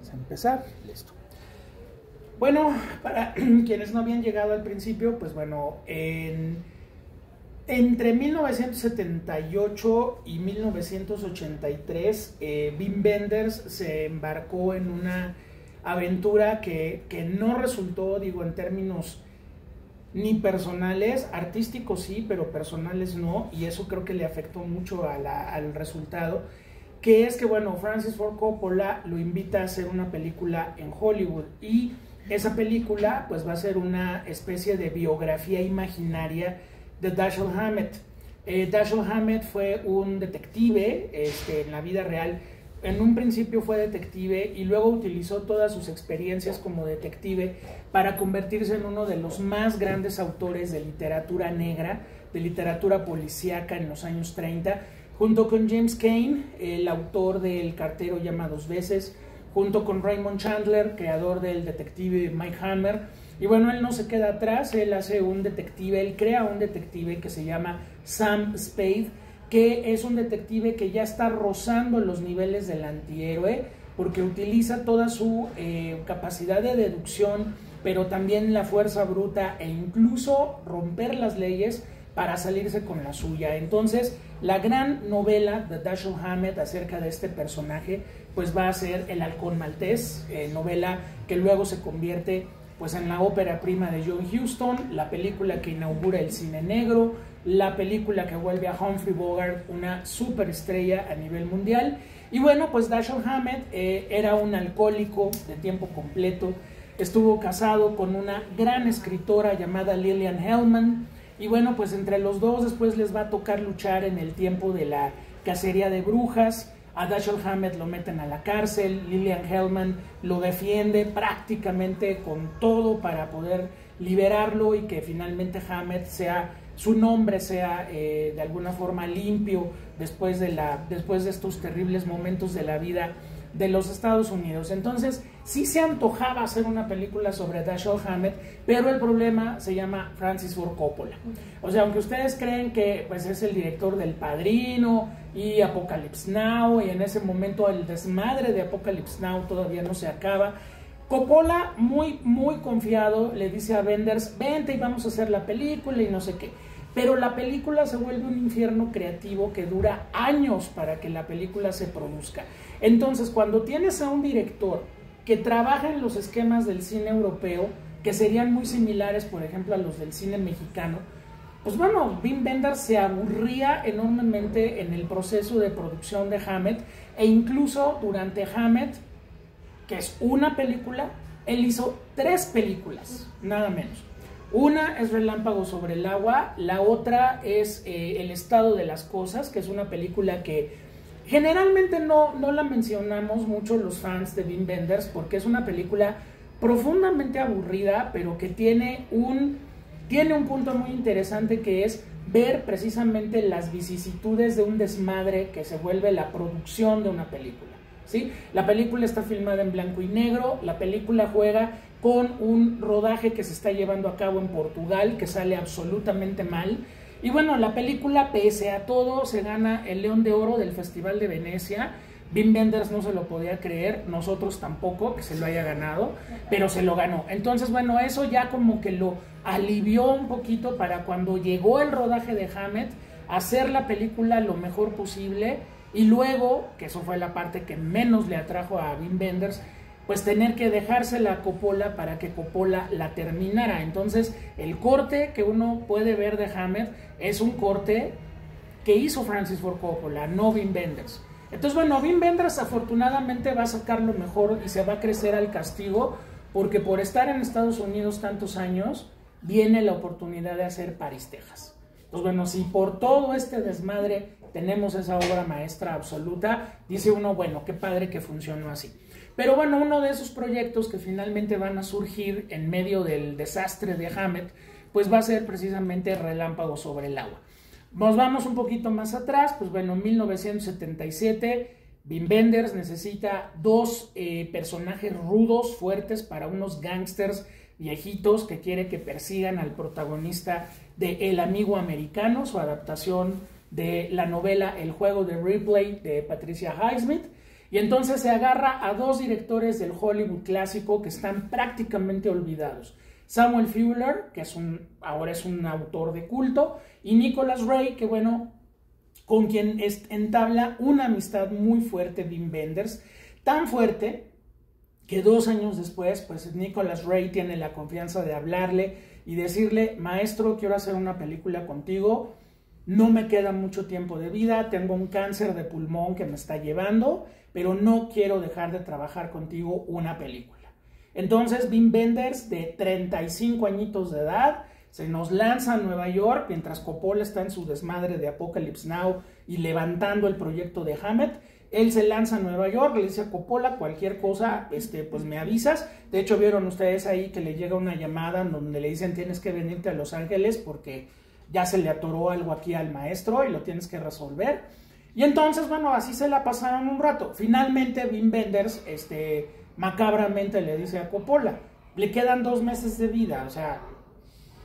Vamos a empezar, listo. Bueno, para quienes no habían llegado al principio, pues bueno, entre 1978 y 1983, Wim Wenders se embarcó en una aventura que no resultó, digo, en términos ni personales, artísticos sí, pero personales no, y eso creo que le afectó mucho al resultado, que es que, bueno, Francis Ford Coppola lo invita a hacer una película en Hollywood, y esa película pues va a ser una especie de biografía imaginaria de Dashiell Hammett. Dashiell Hammett fue un detective en la vida real. En un principio fue detective y luego utilizó todas sus experiencias como detective para convertirse en uno de los más grandes autores de literatura negra, de literatura policíaca en los años 30, junto con James Cain, el autor del Cartero llama dos veces, junto con Raymond Chandler, creador del detective Mike Hammer. Y bueno, él no se queda atrás, él hace un detective, él crea un detective que se llama Sam Spade, que es un detective que ya está rozando los niveles del antihéroe, porque utiliza toda su capacidad de deducción, pero también la fuerza bruta e incluso romper las leyes para salirse con la suya. Entonces, la gran novela de Dashiell Hammett acerca de este personaje, pues va a ser El Halcón Maltés, novela que luego se convierte pues en la ópera prima de John Huston, la película que inaugura el cine negro, la película que vuelve a Humphrey Bogart una superestrella a nivel mundial. Y bueno, pues Dashiell Hammett era un alcohólico de tiempo completo, estuvo casado con una gran escritora llamada Lillian Hellman, y bueno, pues entre los dos después les va a tocar luchar en el tiempo de la cacería de brujas. A Dashiell Hammett lo meten a la cárcel, Lillian Hellman lo defiende prácticamente con todo para poder liberarlo y que finalmente Hammett su nombre sea de alguna forma limpio después de estos terribles momentos de la vida de los Estados Unidos. Entonces, sí se antojaba hacer una película sobre Dashiell Hammett, pero el problema se llama Francis Ford Coppola. O sea, aunque ustedes creen que pues, es el director del Padrino y Apocalypse Now, y en ese momento el desmadre de Apocalypse Now todavía no se acaba, Coppola, muy confiado, le dice a Wenders, vente y vamos a hacer la película y no sé qué. Pero la película se vuelve un infierno creativo que dura años para que la película se produzca. Entonces, cuando tienes a un director que trabaja en los esquemas del cine europeo, que serían muy similares, por ejemplo, a los del cine mexicano, pues bueno, Wim Wenders se aburría enormemente en el proceso de producción de Hammett, e incluso durante Hammett, que es una película, él hizo 3 películas, nada menos. Una es Relámpago sobre el agua, la otra es El estado de las cosas, que es una película que generalmente no la mencionamos mucho los fans de Wim Wenders, porque es una película profundamente aburrida, pero que tiene un punto muy interesante, que es ver precisamente las vicisitudes de un desmadre que se vuelve la producción de una película, ¿sí? La película está filmada en blanco y negro, la película juega con un rodaje que se está llevando a cabo en Portugal, que sale absolutamente mal. Y bueno, la película, pese a todo, se gana el León de Oro del Festival de Venecia. Wim Wenders no se lo podía creer, nosotros tampoco, que se lo haya ganado, pero se lo ganó. Entonces, bueno, eso ya como que lo alivió un poquito para cuando llegó el rodaje de Hammett, hacer la película lo mejor posible, y luego, que eso fue la parte que menos le atrajo a Wim Wenders, pues tener que dejársela a Coppola para que Coppola la terminara. Entonces, el corte que uno puede ver de Hammett es un corte que hizo Francis Ford Coppola, no Wim Wenders. Entonces, bueno, Wim Wenders afortunadamente va a sacar lo mejor y se va a crecer al castigo, porque por estar en Estados Unidos tantos años, viene la oportunidad de hacer París, Texas. Entonces, bueno, si por todo este desmadre tenemos esa obra maestra absoluta, dice uno, bueno, qué padre que funcionó así. Pero bueno, uno de esos proyectos que finalmente van a surgir en medio del desastre de Hammett, pues va a ser precisamente Relámpago sobre el agua. Nos vamos un poquito más atrás, pues bueno, en 1977, Wim Wenders necesita 2 personajes rudos, fuertes, para unos gángsters viejitos que quiere que persigan al protagonista de El Amigo Americano, su adaptación de la novela El Juego de Ripley de Patricia Highsmith. Y entonces se agarra a dos directores del Hollywood clásico que están prácticamente olvidados. Samuel Fuller, que ahora es un autor de culto, y Nicholas Ray, que bueno, con quien entabla una amistad muy fuerte Wim Wenders, tan fuerte que 2 años después, pues Nicholas Ray tiene la confianza de hablarle y decirle: maestro, quiero hacer una película contigo, no me queda mucho tiempo de vida, tengo un cáncer de pulmón que me está llevando, pero no quiero dejar de trabajar contigo una película. Entonces Wim Wenders, de 35 añitos de edad, se nos lanza a Nueva York mientras Coppola está en su desmadre de Apocalypse Now y levantando el proyecto de Hammett. Él se lanza a Nueva York, le dice a Coppola: cualquier cosa, pues me avisas. De hecho, vieron ustedes ahí que le llega una llamada donde le dicen: tienes que venirte a Los Ángeles porque ya se le atoró algo aquí al maestro y lo tienes que resolver. Y entonces, bueno, así se la pasaron un rato. Finalmente Wim Wenders, macabramente le dice a Coppola: le quedan 2 meses de vida, o sea,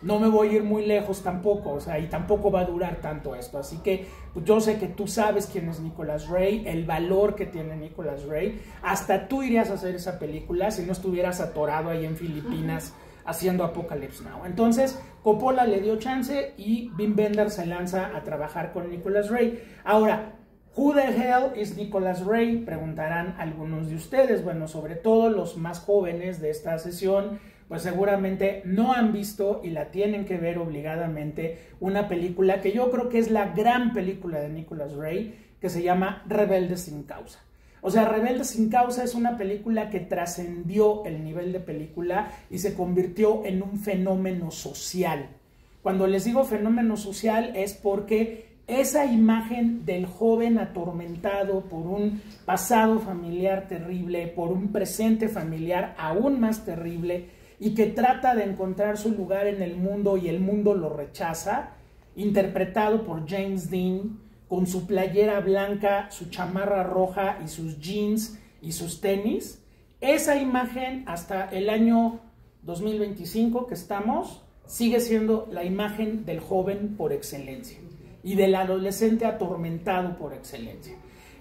no me voy a ir muy lejos tampoco, o sea, y tampoco va a durar tanto esto, así que pues, yo sé que tú sabes quién es Nicholas Ray, el valor que tiene Nicholas Ray, hasta tú irías a hacer esa película si no estuvieras atorado ahí en Filipinas haciendo Apocalypse Now. Entonces Coppola le dio chance y Wim Wenders se lanza a trabajar con Nicholas Ray. Ahora, ¿who the hell is Nicholas Ray?, preguntarán algunos de ustedes. Bueno, sobre todo los más jóvenes de esta sesión, pues seguramente no han visto y la tienen que ver obligadamente, una película que yo creo que es la gran película de Nicholas Ray, que se llama Rebelde sin causa. O sea, Rebelde sin causa es una película que trascendió el nivel de película y se convirtió en un fenómeno social. Cuando les digo fenómeno social es porque esa imagen del joven atormentado por un pasado familiar terrible, por un presente familiar aún más terrible, y que trata de encontrar su lugar en el mundo y el mundo lo rechaza, interpretado por James Dean, con su playera blanca, su chamarra roja y sus jeans y sus tenis. Esa imagen hasta el año 2025 que estamos, sigue siendo la imagen del joven por excelencia y del adolescente atormentado por excelencia.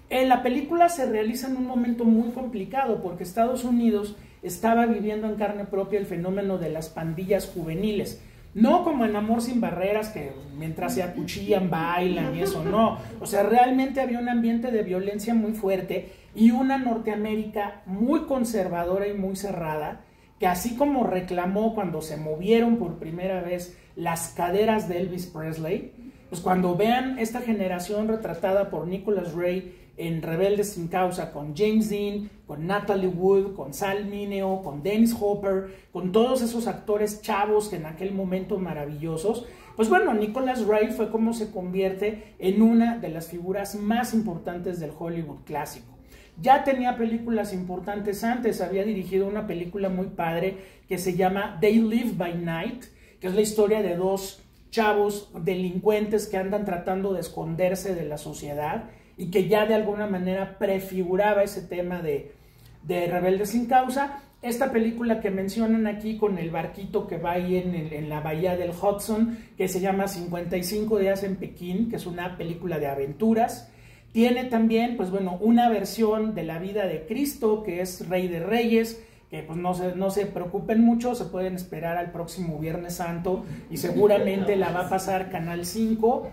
En la película se realiza en un momento muy complicado porque Estados Unidos estaba viviendo en carne propia el fenómeno de las pandillas juveniles. No como en Amor sin barreras, que mientras se acuchillan, bailan y eso, no. O sea, realmente había un ambiente de violencia muy fuerte y una Norteamérica muy conservadora y muy cerrada, que así como reclamó cuando se movieron por primera vez las caderas de Elvis Presley, pues cuando vean esta generación retratada por Nicholas Ray en Rebeldes sin causa, con James Dean, con Natalie Wood, con Sal Mineo, con Dennis Hopper, con todos esos actores chavos que en aquel momento maravillosos, pues bueno, Nicholas Ray fue como se convierte en una de las figuras más importantes del Hollywood clásico. Ya tenía películas importantes antes, había dirigido una película muy padre que se llama They Live by Night, que es la historia de 2 chavos delincuentes que andan tratando de esconderse de la sociedad y que ya de alguna manera prefiguraba ese tema de Rebeldes sin causa. Esta película que mencionan aquí con el barquito que va ahí en la bahía del Hudson, que se llama 55 días en Pekín, que es una película de aventuras. Tiene también, pues bueno, una versión de la vida de Cristo, que es Rey de Reyes, que pues no se preocupen mucho, se pueden esperar al próximo Viernes Santo y seguramente la va a pasar Canal 5.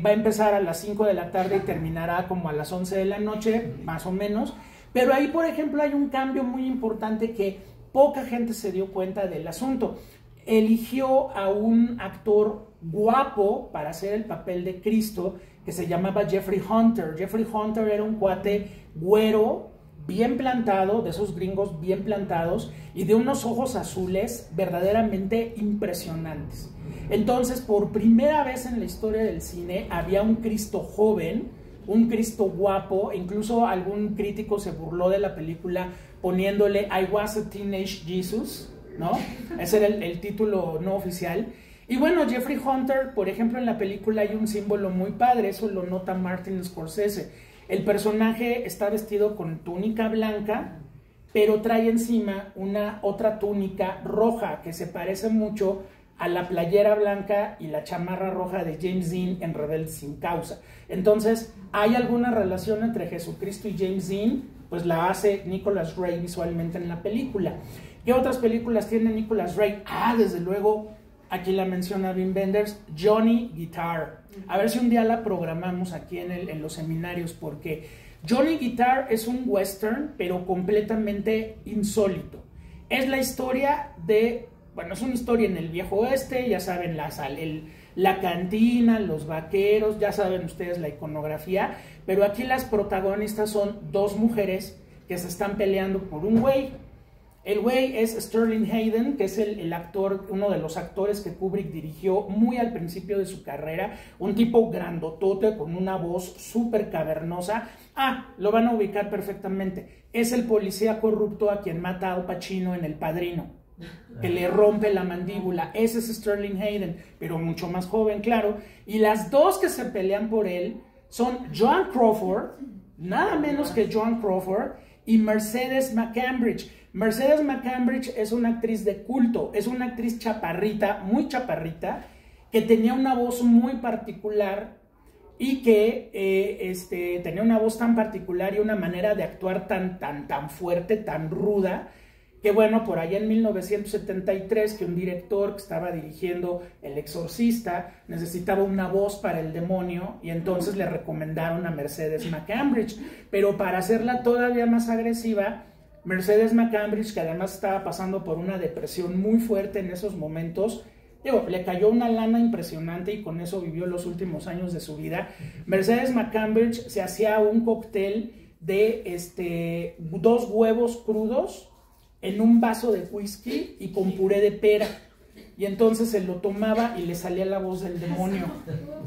Va a empezar a las 5 de la tarde y terminará como a las 11 de la noche, más o menos. Pero ahí, por ejemplo, hay un cambio muy importante que poca gente se dio cuenta del asunto. Eligió a un actor guapo para hacer el papel de Cristo, que se llamaba Jeffrey Hunter. Jeffrey Hunter era un cuate güero, bien plantado, de esos gringos bien plantados, y de unos ojos azules verdaderamente impresionantes. Entonces, por primera vez en la historia del cine, había un Cristo joven, un Cristo guapo. Incluso algún crítico se burló de la película poniéndole I was a teenage Jesus, ¿no? Ese era el título no oficial. Y bueno, Jeffrey Hunter, por ejemplo, en la película hay un símbolo muy padre, eso lo nota Martin Scorsese. El personaje está vestido con túnica blanca, pero trae encima otra túnica roja que se parece mucho a la playera blanca y la chamarra roja de James Dean en Rebelde sin Causa. Entonces, ¿hay alguna relación entre Jesucristo y James Dean? Pues la hace Nicholas Ray visualmente en la película. ¿Qué otras películas tiene Nicholas Ray? Desde luego, aquí la menciona Wim Wenders, Johnny Guitar. A ver si un día la programamos aquí en los seminarios, porque Johnny Guitar es un western, pero completamente insólito. Es la historia de, bueno, es una historia en el viejo oeste, ya saben, la cantina, los vaqueros, ya saben ustedes la iconografía, pero aquí las protagonistas son dos mujeres que se están peleando por un güey. El güey es Sterling Hayden, que es el actor, uno de los actores que Kubrick dirigió muy al principio de su carrera, un tipo grandotote con una voz súper cavernosa. Lo van a ubicar perfectamente. Es el policía corrupto a quien mata a Al Pacino en El Padrino, que le rompe la mandíbula. Ese es Sterling Hayden, pero mucho más joven, claro. Y las dos que se pelean por él son Joan Crawford, nada menos que Joan Crawford, y Mercedes McCambridge. Mercedes McCambridge es una actriz de culto, es una actriz chaparrita, muy chaparrita, que tenía una voz muy particular y que tenía una voz tan particular y una manera de actuar tan fuerte, tan ruda, que bueno, por allá en 1973, que un director que estaba dirigiendo El Exorcista necesitaba una voz para el demonio y entonces le recomendaron a Mercedes McCambridge, pero para hacerla todavía más agresiva, Mercedes McCambridge, que además estaba pasando por una depresión muy fuerte en esos momentos, le cayó una lana impresionante y con eso vivió los últimos años de su vida. Mercedes McCambridge se hacía un cóctel de 2 huevos crudos en un vaso de whisky y con puré de pera. Y entonces se lo tomaba y le salía la voz del demonio,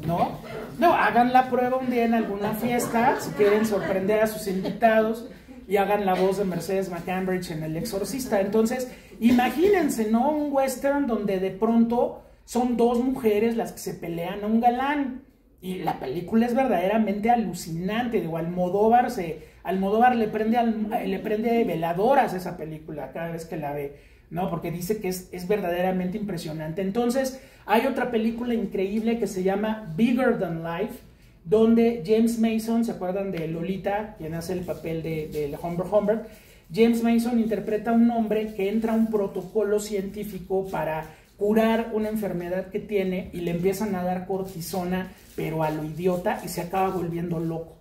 ¿no? Hagan la prueba un día en alguna fiesta, si quieren sorprender a sus invitados, y hagan la voz de Mercedes McCambridge en El Exorcista. Entonces, imagínense, ¿no? Un western donde de pronto son 2 mujeres las que se pelean a un galán. Y la película es verdaderamente alucinante. Digo, Almodóvar le prende veladoras a esa película cada vez que la ve, ¿no? Porque dice que es verdaderamente impresionante. Entonces, hay otra película increíble que se llama Bigger Than Life, donde James Mason, ¿se acuerdan de Lolita, quien hace el papel de Humbert? James Mason interpreta a un hombre que entra a un protocolo científico para curar una enfermedad que tiene y le empiezan a dar cortisona, pero a lo idiota, y se acaba volviendo loco.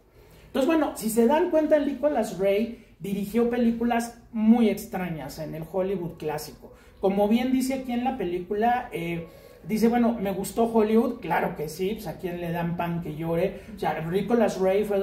Entonces, bueno, si se dan cuenta, Nicholas Ray dirigió películas muy extrañas en el Hollywood clásico. Como bien dice aquí en la película, dice, bueno, ¿me gustó Hollywood? Claro que sí, pues a quién le dan pan que llore. O sea, Nicholas Ray fue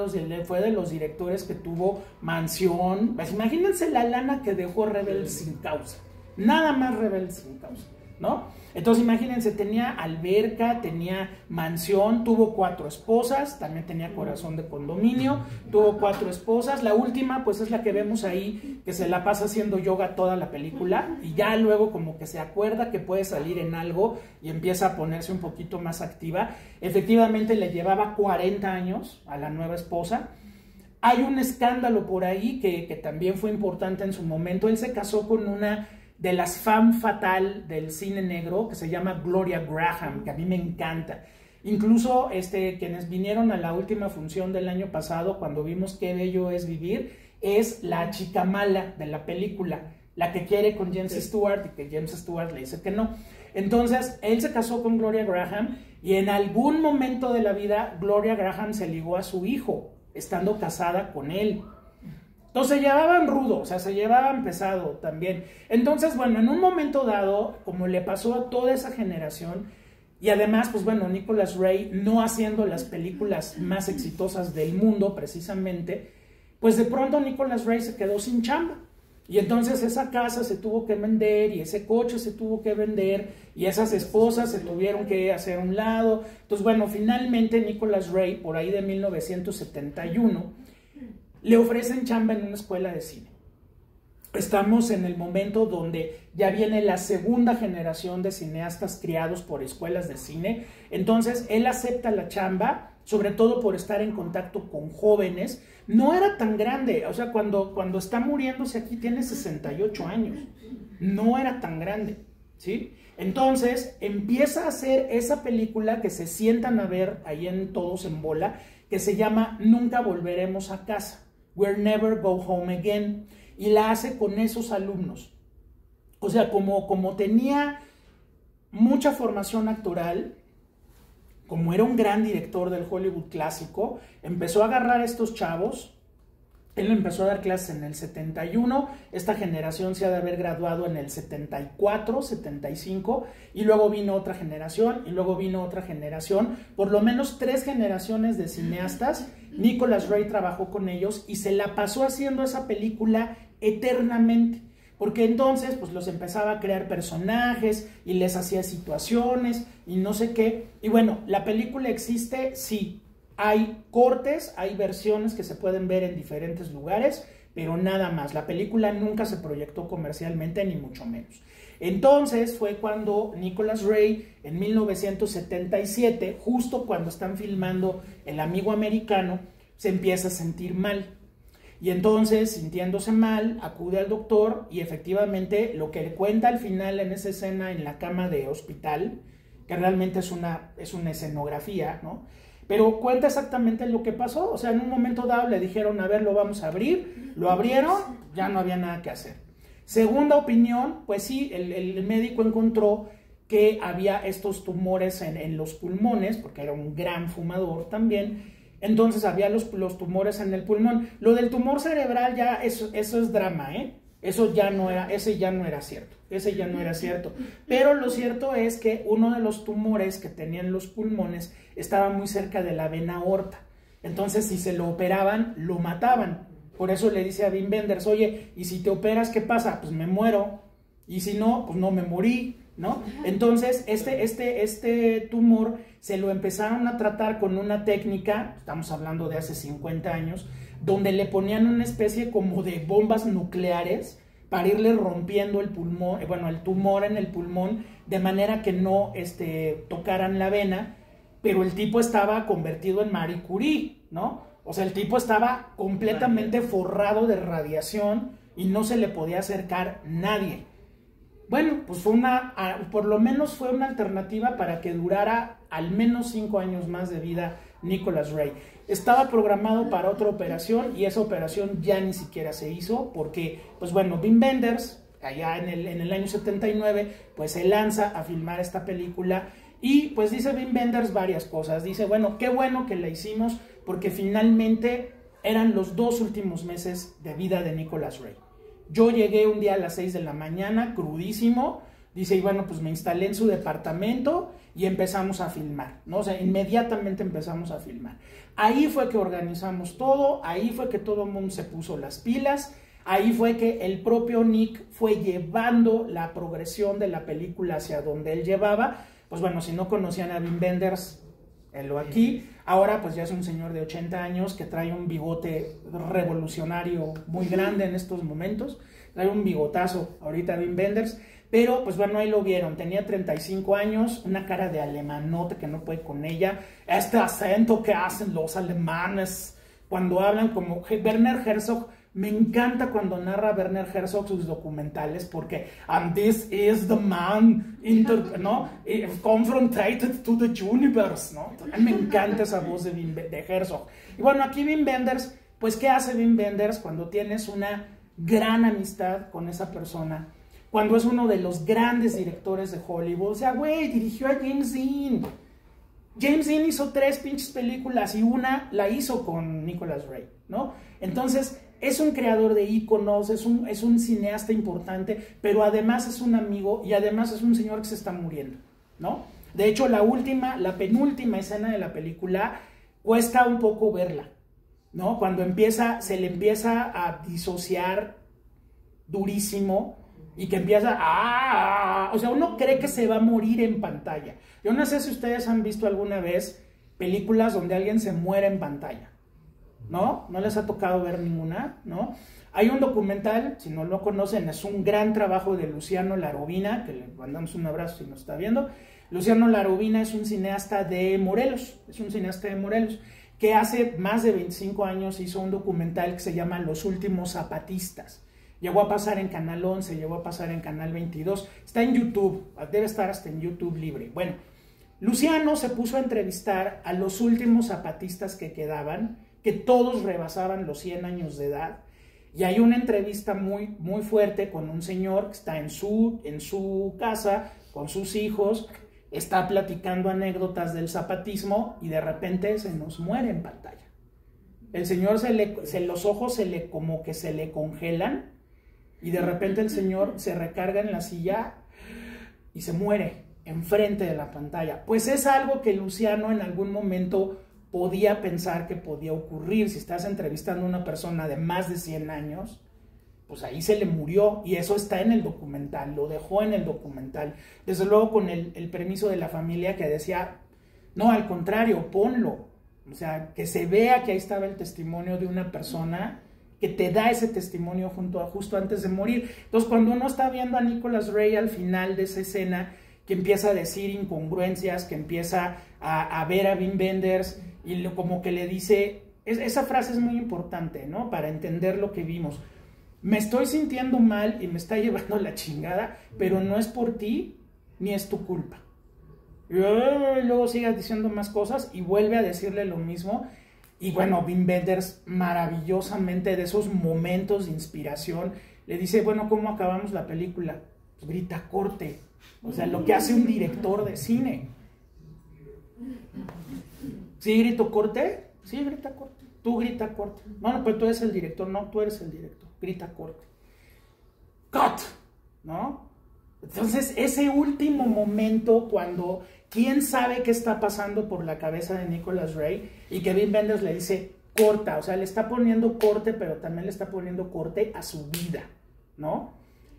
de los directores que tuvo Mansión. Pues imagínense la lana que dejó Rebelde sin Causa. Nada más Rebelde sin Causa, ¿no? Entonces imagínense, tenía alberca, tenía mansión, tuvo 4 esposas, también tenía Corazón de Condominio, tuvo 4 esposas. La última pues es la que vemos ahí, que se la pasa haciendo yoga toda la película y ya luego como que se acuerda que puede salir en algo y empieza a ponerse un poquito más activa. Efectivamente le llevaba 40 años a la nueva esposa. Hay un escándalo por ahí que también fue importante en su momento. Él se casó con una de las femme fatale del cine negro, que se llama Gloria Graham, que a mí me encanta. Incluso quienes vinieron a la última función del año pasado, cuando vimos Qué bello es vivir, es la chica mala de la película, la que quiere con James Stewart y que James Stewart le dice que no. Entonces, él se casó con Gloria Graham y en algún momento de la vida, Gloria Graham se ligó a su hijo, estando casada con él. Entonces se llevaban rudo, o sea, se llevaban pesado también. Entonces, bueno, en un momento dado, como le pasó a toda esa generación, y además, pues bueno, Nicholas Ray no haciendo las películas más exitosas del mundo, precisamente, pues de pronto Nicholas Ray se quedó sin chamba. Y entonces esa casa se tuvo que vender, y ese coche se tuvo que vender, y esas esposas se tuvieron que hacer a un lado. Entonces, bueno, finalmente Nicholas Ray, por ahí de 1971, le ofrecen chamba en una escuela de cine. Estamos en el momento donde ya viene la segunda generación de cineastas criados por escuelas de cine. Entonces él acepta la chamba, sobre todo por estar en contacto con jóvenes. No era tan grande, o sea, cuando está muriéndose aquí tiene 68 años. No era tan grande, ¿sí? Entonces empieza a hacer esa película que se sientan a ver ahí en Todos en Bola, que se llama Nunca Volveremos a Casa, We'll Never Go Home Again, y la hace con esos alumnos. O sea, como tenía mucha formación actoral, como era un gran director del Hollywood clásico, empezó a agarrar a estos chavos. Él empezó a dar clases en el 71, esta generación se ha de haber graduado en el 74, 75, y luego vino otra generación, y luego vino otra generación, por lo menos 3 generaciones de cineastas. Nicholas Ray trabajó con ellos y se la pasó haciendo esa película eternamente, porque entonces pues los empezaba a crear personajes y les hacía situaciones y no sé qué. Y bueno, la película existe, sí. Hay cortes, hay versiones que se pueden ver en diferentes lugares, pero nada más. La película nunca se proyectó comercialmente, ni mucho menos. Entonces fue cuando Nicholas Ray, en 1977, justo cuando están filmando El Amigo Americano, se empieza a sentir mal. Y entonces, sintiéndose mal, acude al doctor y efectivamente lo que le cuenta al final en esa escena en la cama de hospital, que realmente es una escenografía, ¿no? Pero cuenta exactamente lo que pasó. O sea, en un momento dado le dijeron, a ver, lo vamos a abrir. Lo abrieron, ya no había nada que hacer. Segunda opinión, pues sí, el médico encontró que había estos tumores en los pulmones, porque era un gran fumador también. Entonces había los tumores en el pulmón. Lo del tumor cerebral ya, eso es drama, ¿eh? Ese ya no era cierto. Pero lo cierto es que uno de los tumores que tenían los pulmones estaba muy cerca de la vena aorta. Entonces, si se lo operaban, lo mataban. Por eso le dice a Wim Wenders, oye, ¿y si te operas qué pasa? Pues me muero. Y si no, pues no me morí, ¿no? Entonces, este tumor se lo empezaron a tratar con una técnica, estamos hablando de hace 50 años, donde le ponían una especie como de bombas nucleares para irle rompiendo el pulmón, el tumor en el pulmón, de manera que no tocaran la vena, pero el tipo estaba convertido en Marie Curie, ¿no? O sea, el tipo estaba completamente forrado de radiación y no se le podía acercar nadie. Bueno, pues por lo menos fue una alternativa para que durara al menos 5 años más de vida Nicholas Ray. Estaba programado para otra operación y esa operación ya ni siquiera se hizo porque, pues bueno, Wim Wenders, allá en el año 79, pues se lanza a filmar esta película y pues dice Wim Wenders varias cosas. Dice, bueno, qué bueno que la hicimos porque finalmente eran los 2 últimos meses de vida de Nicholas Ray. Yo llegué un día a las 6 de la mañana, crudísimo, dice, y bueno, pues me instalé en su departamento y empezamos a filmar, ¿no? O sea, inmediatamente empezamos a filmar. Ahí fue que organizamos todo, ahí fue que todo el mundo se puso las pilas, ahí fue que el propio Nick fue llevando la progresión de la película hacia donde él llevaba. Pues bueno, si no conocían a Wim Wenders, lo aquí, ahora pues ya es un señor de 80 años que trae un bigote revolucionario muy grande en estos momentos, trae un bigotazo ahorita Wim Wenders, pero pues bueno, ahí lo vieron, tenía 35 años, una cara de alemanote que no puede con ella, este acento que hacen los alemanes cuando hablan como Werner Herzog. Me encanta cuando narra Werner Herzog sus documentales porque and this is the man ¿no? Confronted to the universe, ¿no? Me encanta esa voz de Herzog. Y bueno, aquí Wim Wenders, pues ¿qué hace Wim Wenders cuando tienes una gran amistad con esa persona? Cuando es uno de los grandes directores de Hollywood. O sea, güey, dirigió a James Dean. James Dean hizo 3 pinches películas y una la hizo con Nicholas Ray, ¿no? Entonces, es un creador de íconos, es un cineasta importante, pero además es un amigo y además es un señor que se está muriendo, ¿no? De hecho, la penúltima escena de la película cuesta un poco verla, ¿no? Cuando se le empieza a disociar durísimo y que empieza o sea, uno cree que se va a morir en pantalla. Yo no sé si ustedes han visto alguna vez películas donde alguien se muere en pantalla, ¿no? ¿No les ha tocado ver ninguna? ¿No? Hay un documental, si no lo conocen, es un gran trabajo de Luciano Larovina, que le mandamos un abrazo si nos está viendo. Luciano Larovina es un cineasta de Morelos, que hace más de 25 años hizo un documental que se llama Los Últimos Zapatistas. llegó a pasar en Canal 11, llegó a pasar en Canal 22, está en YouTube, debe estar hasta en YouTube libre. Bueno, Luciano se puso a entrevistar a los últimos zapatistas que quedaban, que todos rebasaban los 100 años de edad, y hay una entrevista muy, muy fuerte con un señor que está en su casa, con sus hijos, está platicando anécdotas del zapatismo y de repente se nos muere en pantalla. El señor los ojos como que se le congelan y de repente el señor se recarga en la silla y se muere enfrente de la pantalla. Pues es algo que Luciano en algún momento podía pensar que podía ocurrir. Si estás entrevistando a una persona de más de 100 años, pues ahí se le murió, y eso está en el documental, lo dejó en el documental. Desde luego con el permiso de la familia, que decía, no, al contrario, ponlo. O sea, que se vea que ahí estaba el testimonio de una persona que te da ese testimonio justo antes de morir. Entonces, cuando uno está viendo a Nicholas Ray al final de esa escena, que empieza a decir incongruencias, que empieza a ver a Wim Wenders y como que le dice, esa frase es muy importante, ¿no? Para entender lo que vimos. Me estoy sintiendo mal y me está llevando la chingada, pero no es por ti ni es tu culpa. Y luego sigue diciendo más cosas y vuelve a decirle lo mismo. Y bueno, Wim Wenders maravillosamente, de esos momentos de inspiración, le dice, bueno, ¿cómo acabamos la película? Pues grita corte. O sea, lo que hace un director de cine. ¿Sí grito corte? Sí, grita corte. Tú grita corte. No, pero tú eres el director. No, tú eres el director. Grita corte. ¡Cut! ¿No? Entonces, ese último momento cuando quién sabe qué está pasando por la cabeza de Nicholas Ray y que Wim Wenders le dice corta, o sea, le está poniendo corte, pero también le está poniendo corte a su vida, ¿no?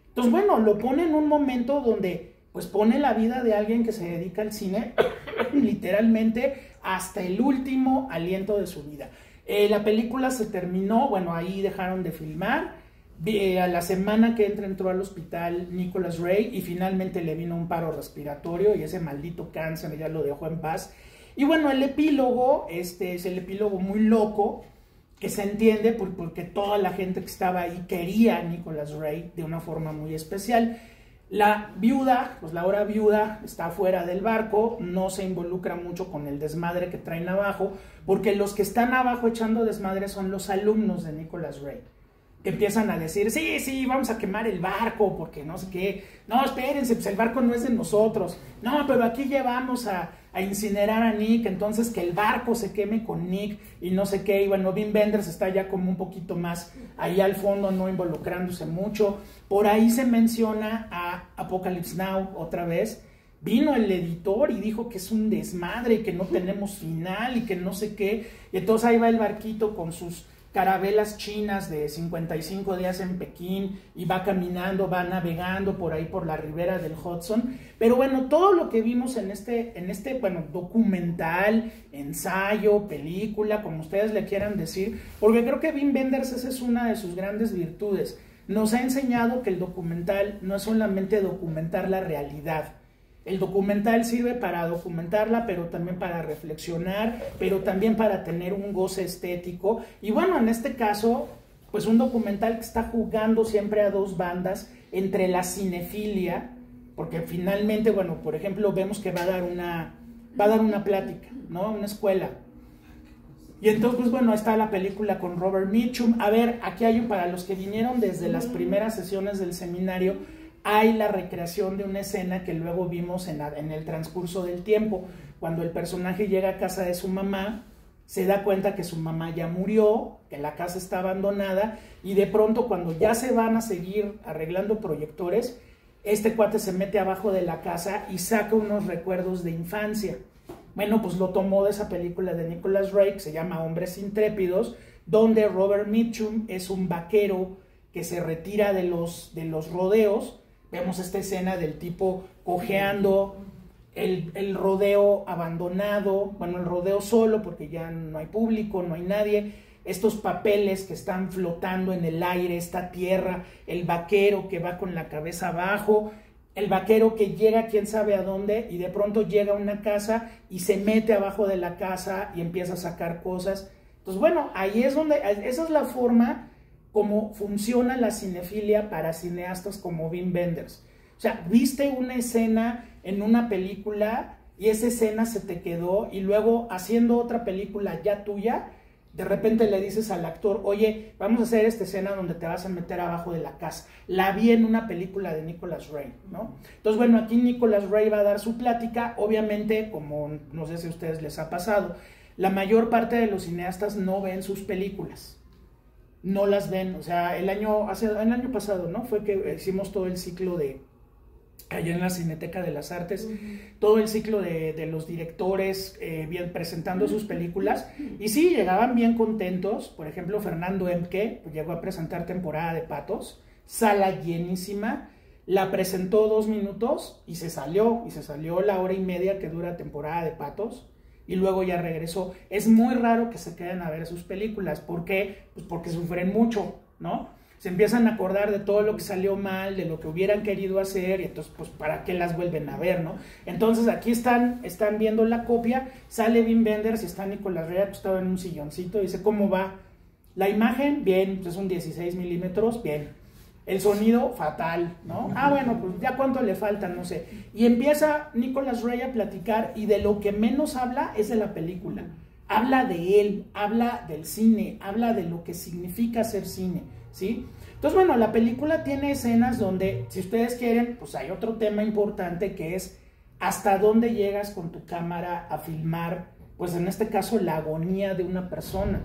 Entonces, bueno, lo pone en un momento donde pues pone la vida de alguien que se dedica al cine literalmente hasta el último aliento de su vida. La película se terminó, bueno, ahí dejaron de filmar. A la semana que entró al hospital Nicholas Ray y finalmente le vino un paro respiratorio y ese maldito cáncer ya lo dejó en paz. Y bueno, el epílogo es el epílogo muy loco, que se entiende porque toda la gente que estaba ahí quería a Nicholas Ray de una forma muy especial. La viuda, pues la hora viuda, está fuera del barco, no se involucra mucho con el desmadre que traen abajo, porque los que están abajo echando desmadre son los alumnos de Nicholas Ray, que empiezan a decir, sí, vamos a quemar el barco, porque no sé qué, no, espérense, pues el barco no es de nosotros, no, pero aquí llevamos a incinerar a Nick, entonces que el barco se queme con Nick, y no sé qué, y bueno, Wim Wenders está ya como un poquito más ahí al fondo, no involucrándose mucho. Por ahí se menciona a Apocalypse Now otra vez. Vino el editor y dijo que es un desmadre y que no tenemos final y que no sé qué, y entonces ahí va el barquito con sus carabelas chinas de 55 días en Pekín y va caminando, va navegando por ahí por la ribera del Hudson. Pero bueno, todo lo que vimos en este bueno, documental, ensayo, película, como ustedes le quieran decir, porque creo que Wim Wenders esa es una de sus grandes virtudes. Nos ha enseñado que el documental no es solamente documentar la realidad. El documental sirve para documentarla, pero también para reflexionar, pero también para tener un goce estético. Y bueno, en este caso, pues un documental que está jugando siempre a dos bandas, entre la cinefilia, porque finalmente, bueno, por ejemplo, vemos que va a dar una plática, ¿no? Una escuela. Y entonces, pues bueno, está la película con Robert Mitchum. A ver, aquí hay para los que vinieron desde las primeras sesiones del seminario, hay la recreación de una escena que luego vimos en el transcurso del tiempo. Cuando el personaje llega a casa de su mamá, se da cuenta que su mamá ya murió, que la casa está abandonada, y de pronto cuando ya se van a seguir arreglando proyectores, este cuate se mete abajo de la casa y saca unos recuerdos de infancia. Bueno, pues lo tomó de esa película de Nicholas Ray, que se llama Hombres Intrépidos, donde Robert Mitchum es un vaquero que se retira de los rodeos. Vemos esta escena del tipo cojeando, el rodeo abandonado, bueno, el rodeo solo porque ya no hay público, no hay nadie, estos papeles que están flotando en el aire, esta tierra, el vaquero que va con la cabeza abajo, el vaquero que llega quién sabe a dónde y de pronto llega a una casa y se mete abajo de la casa y empieza a sacar cosas. Entonces, bueno, ahí es donde, esa es la forma cómo funciona la cinefilia para cineastas como Wim Wenders. O sea, viste una escena en una película y esa escena se te quedó y luego haciendo otra película ya tuya, de repente le dices al actor, oye, vamos a hacer esta escena donde te vas a meter abajo de la casa. La vi en una película de Nicholas Ray, ¿no? Entonces, bueno, aquí Nicholas Ray va a dar su plática. Obviamente, como no sé si a ustedes les ha pasado, la mayor parte de los cineastas no ven sus películas. No las ven. O sea, el año pasado, ¿no? Fue que hicimos todo el ciclo de allá en la Cineteca de las Artes, todo el ciclo de los directores bien presentando sus películas, y sí, llegaban bien contentos. Por ejemplo, Fernando Emke pues, llegó a presentar Temporada de Patos, sala llenísima, la presentó 2 minutos y se salió la hora y media que dura Temporada de Patos, y luego ya regresó. Es muy raro que se queden a ver sus películas. ¿Por qué? Pues porque sufren mucho, ¿no? Se empiezan a acordar de todo lo que salió mal, de lo que hubieran querido hacer, y entonces, pues, ¿para qué las vuelven a ver, no? Entonces, aquí están viendo la copia, sale Wim Wenders y está Nicholas Ray acostado en un silloncito, dice, ¿cómo va? La imagen, bien, pues es un 16 milímetros, bien. El sonido, fatal, ¿no? Ah, bueno, pues ya cuánto le falta, no sé. Y empieza Nicholas Ray a platicar, y de lo que menos habla es de la película. Habla de él, habla del cine, habla de lo que significa hacer cine, ¿sí? Entonces, bueno, la película tiene escenas donde, si ustedes quieren, pues hay otro tema importante que es hasta dónde llegas con tu cámara a filmar, pues en este caso, la agonía de una persona,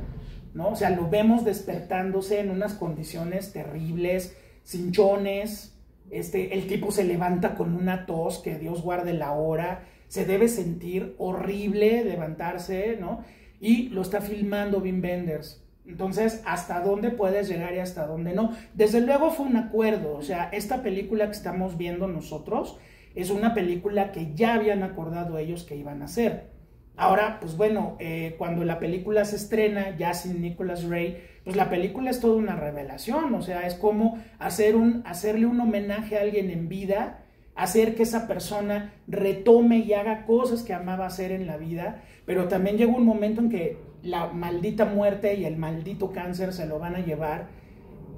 ¿no? O sea, lo vemos despertándose en unas condiciones terribles, cinchones, el tipo se levanta con una tos, que Dios guarde la hora, se debe sentir horrible levantarse, ¿no? Y lo está filmando Wim Wenders. Entonces, ¿hasta dónde puedes llegar y hasta dónde no? Desde luego fue un acuerdo. O sea, esta película que estamos viendo nosotros es una película que ya habían acordado ellos que iban a hacer. Ahora, pues bueno, cuando la película se estrena ya sin Nicholas Ray, pues la película es toda una revelación. O sea, es como hacerle un homenaje a alguien en vida, hacer que esa persona retome y haga cosas que amaba hacer en la vida, pero también llega un momento en que la maldita muerte y el maldito cáncer se lo van a llevar,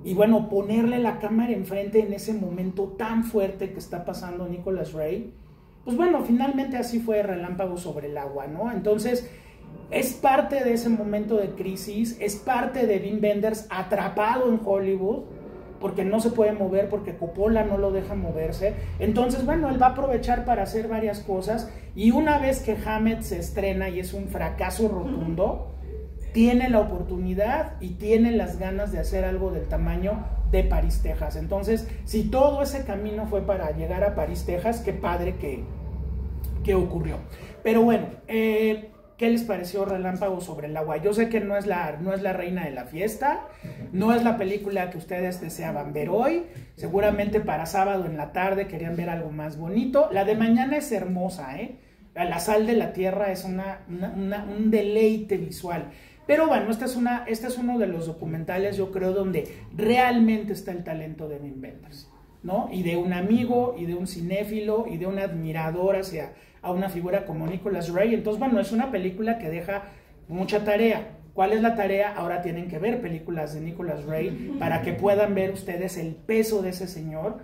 y bueno, ponerle la cámara enfrente en ese momento tan fuerte que está pasando Nicholas Ray, pues bueno, finalmente así fue Relámpago sobre el agua, ¿no? Entonces, es parte de ese momento de crisis, es parte de Wim Wenders atrapado en Hollywood, porque no se puede mover, porque Coppola no lo deja moverse. Entonces, bueno, él va a aprovechar para hacer varias cosas, y una vez que Hammett se estrena y es un fracaso rotundo, tiene la oportunidad y tiene las ganas de hacer algo del tamaño de París, Texas. Entonces, si todo ese camino fue para llegar a París, Texas, qué padre que ocurrió. Pero bueno, ¿qué les pareció Relámpago sobre el agua? Yo sé que no es la reina de la fiesta, no es la película que ustedes deseaban ver hoy. Seguramente para sábado en la tarde querían ver algo más bonito. La de mañana es hermosa, ¿eh? La sal de la tierra es un deleite visual. Pero bueno, este es uno de los documentales, yo creo, donde realmente está el talento de Wim Wenders, ¿no? Y de un amigo, y de un cinéfilo, y de un admirador hacia a una figura como Nicholas Ray. Entonces, bueno, es una película que deja mucha tarea. ¿Cuál es la tarea? Ahora tienen que ver películas de Nicholas Ray para que puedan ver ustedes el peso de ese señor,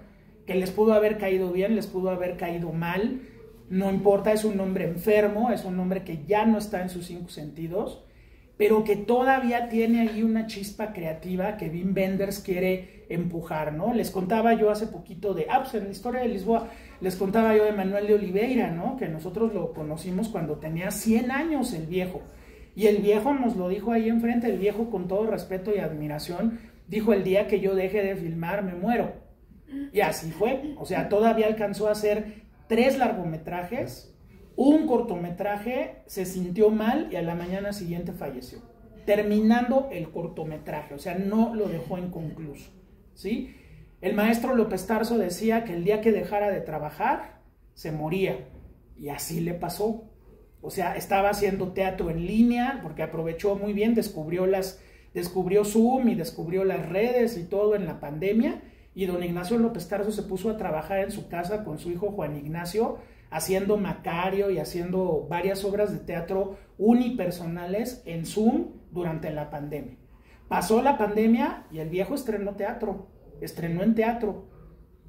que les pudo haber caído bien, les pudo haber caído mal, no importa, es un hombre enfermo, es un hombre que ya no está en sus 5 sentidos, pero que todavía tiene ahí una chispa creativa que Wim Wenders quiere empujar, ¿no? Les contaba yo hace poquito pues en la historia de Lisboa, les contaba yo de Manuel de Oliveira, ¿no? Que nosotros lo conocimos cuando tenía 100 años el viejo, y el viejo nos lo dijo ahí enfrente. El viejo, con todo respeto y admiración, dijo: el día que yo deje de filmar me muero. Y así fue. O sea, todavía alcanzó a hacer 3 largometrajes, un cortometraje, se sintió mal y a la mañana siguiente falleció, terminando el cortometraje. O sea, no lo dejó inconcluso, ¿sí? El maestro López Tarso decía que el día que dejara de trabajar se moría, y así le pasó. O sea, estaba haciendo teatro en línea porque aprovechó muy bien, descubrió Zoom y descubrió las redes y todo en la pandemia, y don Ignacio López Tarso se puso a trabajar en su casa con su hijo Juan Ignacio, haciendo Macario y haciendo varias obras de teatro unipersonales en Zoom durante la pandemia. Pasó la pandemia y el viejo estrenó en teatro.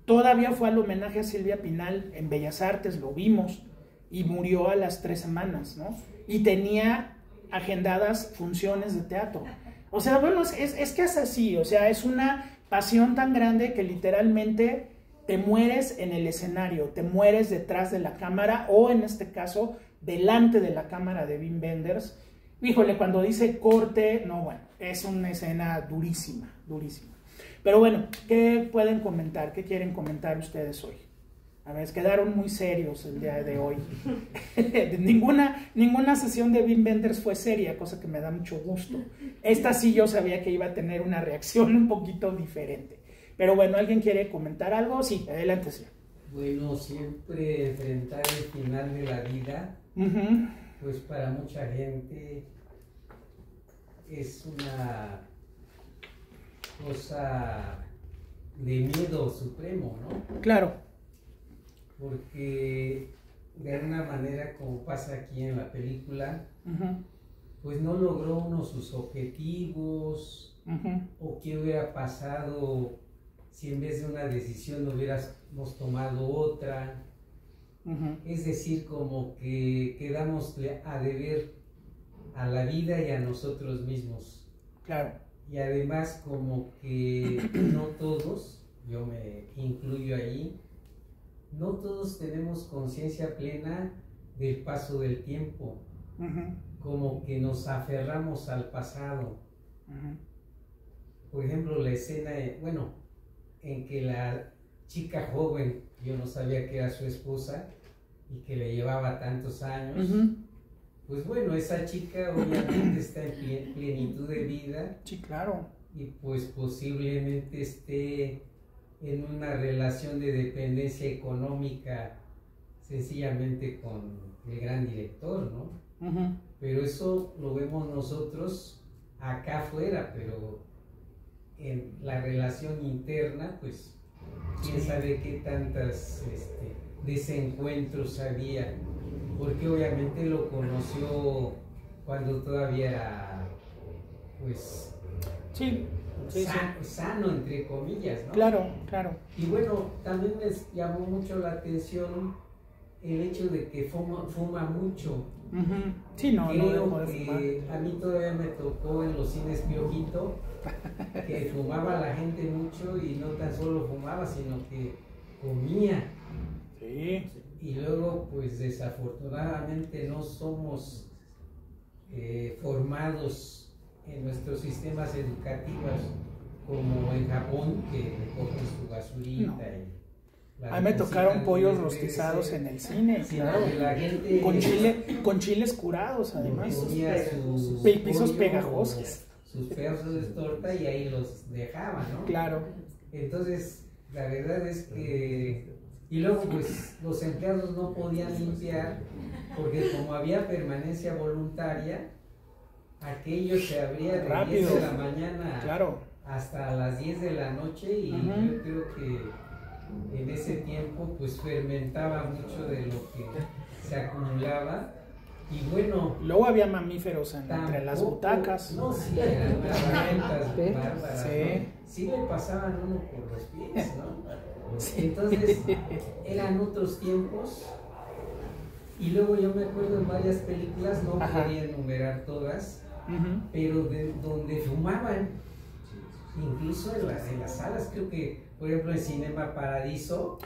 Todavía fue al homenaje a Silvia Pinal en Bellas Artes, lo vimos, y murió a las 3 semanas, ¿no? Y tenía agendadas funciones de teatro. O sea, bueno, es que es así, o sea, es una pasión tan grande que literalmente te mueres en el escenario, te mueres detrás de la cámara, o en este caso, delante de la cámara de Wim Wenders. Híjole, cuando dice corte, no, bueno, es una escena durísima, durísima. Pero bueno, ¿qué pueden comentar? ¿Qué quieren comentar ustedes hoy? A ver, quedaron muy serios el día de hoy. ninguna sesión de Wim Wenders fue seria, cosa que me da mucho gusto. Esta sí yo sabía que iba a tener una reacción un poquito diferente. Pero bueno, ¿alguien quiere comentar algo? Sí, adelante, sí. Bueno, siempre enfrentar el final de la vida, pues para mucha gente es una cosa de miedo supremo, ¿no? Claro. Porque de alguna manera, como pasa aquí en la película, pues no logró uno sus objetivos, o qué hubiera pasado si en vez de una decisión hubiéramos tomado otra. Es decir, como que quedamos a deber a la vida y a nosotros mismos. Claro. Y además como que no todos, yo me incluyo ahí, no todos tenemos conciencia plena del paso del tiempo. Como que nos aferramos al pasado. Por ejemplo, la escena, en que la chica joven, yo no sabía que era su esposa y que le llevaba tantos años, pues bueno, esa chica obviamente está en plenitud de vida. Sí, claro. Y pues posiblemente esté en una relación de dependencia económica sencillamente con el gran director, ¿no? Pero eso lo vemos nosotros acá afuera, pero en la relación interna, pues quién sabe qué tantas desencuentros había, porque obviamente lo conoció cuando todavía era, pues, sano, entre comillas, ¿no? Claro, claro. Y bueno, también me llamó mucho la atención el hecho de que fuma mucho. Sí, no creo que a mí todavía me tocó en los cines Piojito que fumaba la gente mucho, y no tan solo fumaba, sino que comía. Sí. Y luego, pues desafortunadamente no somos formados en nuestros sistemas educativos como en Japón, que recogen su basurita. No. A mí me tocaron pollos rostizados en el cine, claro. La gente con chiles curados, además. Comía sus pisos pegajosos. Sus pedazos de torta y ahí los dejaba, ¿no? Claro. Entonces, la verdad es que... Y luego, pues, los empleados no podían limpiar porque como había permanencia voluntaria, aquello se abría de 10 de la mañana hasta las 10 de la noche, y yo creo que en ese tiempo pues fermentaba mucho de lo que se acumulaba. Y bueno, luego había mamíferos entre las butacas. No, sí, eran herramientas bárbaras, ¿no? Sí le pasaban uno por los pies, ¿no? Sí. Entonces eran otros tiempos. Y luego yo me acuerdo en varias películas, no quería enumerar todas, pero donde fumaban, incluso en las salas. Creo que, por ejemplo, en Cinema Paradiso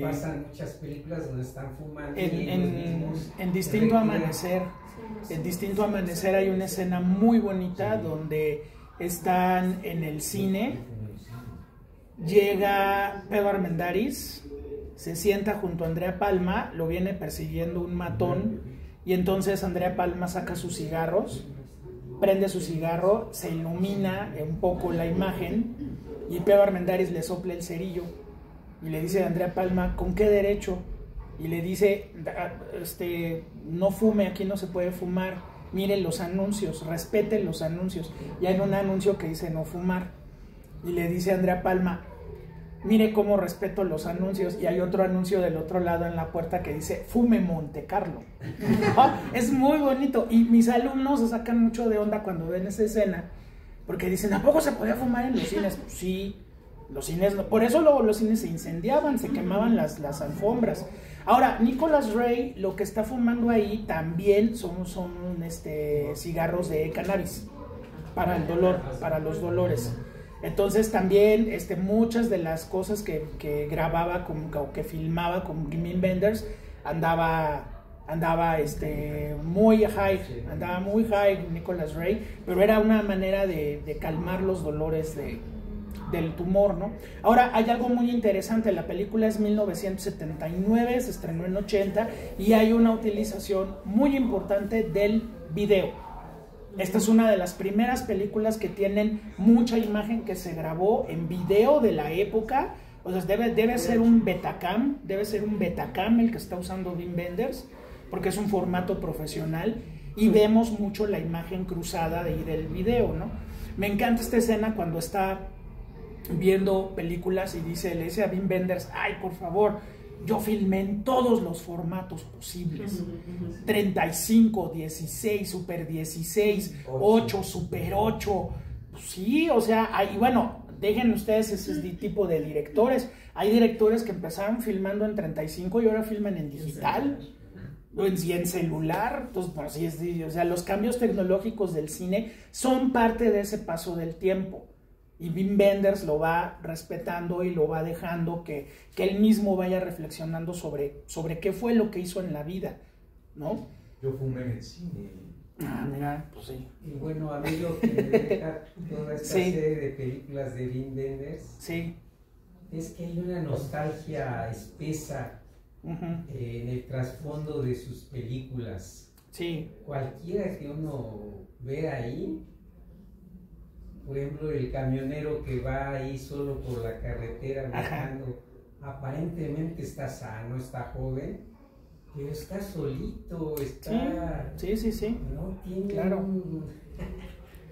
pasan muchas películas donde están fumando. En Distinto Amanecer, en Distinto Amanecer hay una escena muy bonita donde están en el cine, llega Pedro Armendáriz, se sienta junto a Andrea Palma, lo viene persiguiendo un matón, y entonces Andrea Palma saca sus cigarros, prende su cigarro, se ilumina un poco la imagen, y Pedro Armendáriz le sopla el cerillo y le dice a Andrea Palma, ¿con qué derecho? Y le dice, no fume, aquí no se puede fumar, miren los anuncios, respeten los anuncios. Y hay un anuncio que dice no fumar, y le dice a Andrea Palma, mire cómo respeto los anuncios, y hay otro anuncio del otro lado en la puerta que dice fume Monte Carlo. Es muy bonito, y mis alumnos se sacan mucho de onda cuando ven esa escena, porque dicen, ¿a poco se podía fumar en los cines? Pues sí, los cines, por eso luego los cines se incendiaban, se quemaban las alfombras. Ahora, Nicholas Ray, lo que está fumando ahí también son cigarros de cannabis, para el dolor, para los dolores. Entonces también muchas de las cosas que grababa o que filmaba con Wim Wenders andaba muy high Nicholas Ray, pero era una manera de calmar los dolores del tumor, ¿no? Ahora, hay algo muy interesante, la película es 1979, se estrenó en 80 y hay una utilización muy importante del video. Esta es una de las primeras películas que tienen mucha imagen que se grabó en video de la época. O sea, debe ser un Betacam, el que está usando Wim Wenders, porque es un formato profesional y vemos mucho la imagen cruzada del video, ¿no? Me encanta esta escena cuando está viendo películas y le dice a Wim Wenders, ay, por favor, yo filmé en todos los formatos posibles, 35, 16, Super 16, 8, Super 8, pues sí, o sea, y bueno, dejen ustedes ese tipo de directores, hay directores que empezaron filmando en 35 y ahora filman en digital, y en celular, entonces, pues, sí, o sea, los cambios tecnológicos del cine son parte de ese paso del tiempo. Y Wim Wenders lo va respetando y lo va dejando que él mismo vaya reflexionando sobre qué fue lo que hizo en la vida, ¿no? Yo fumé en el cine. Ah, mira, pues sí. Y bueno, a mí lo que me deja toda esta serie de películas de Wim Wenders es que hay una nostalgia espesa en el trasfondo de sus películas. Sí. Cualquiera que uno vea ahí, por ejemplo, el camionero que va ahí solo por la carretera manejando, aparentemente está sano, está joven, pero está solito, está... Sí. No tiene... Claro.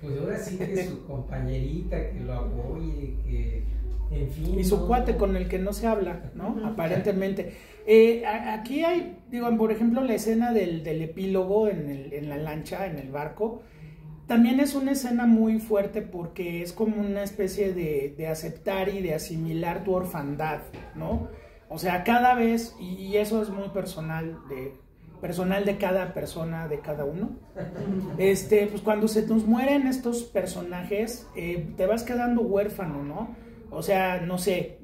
Pues ahora sí que su compañerita que lo apoye, que... En fin... Y su cuate con el que no se habla, ¿no? Aparentemente. Aquí hay, por ejemplo, la escena del epílogo en la lancha, en el barco. También es una escena muy fuerte porque es como una especie de aceptar y de asimilar tu orfandad, ¿no? O sea, cada vez, y eso es muy personal de cada persona, de cada uno, pues cuando se nos mueren estos personajes, te vas quedando huérfano, ¿no? O sea, no sé,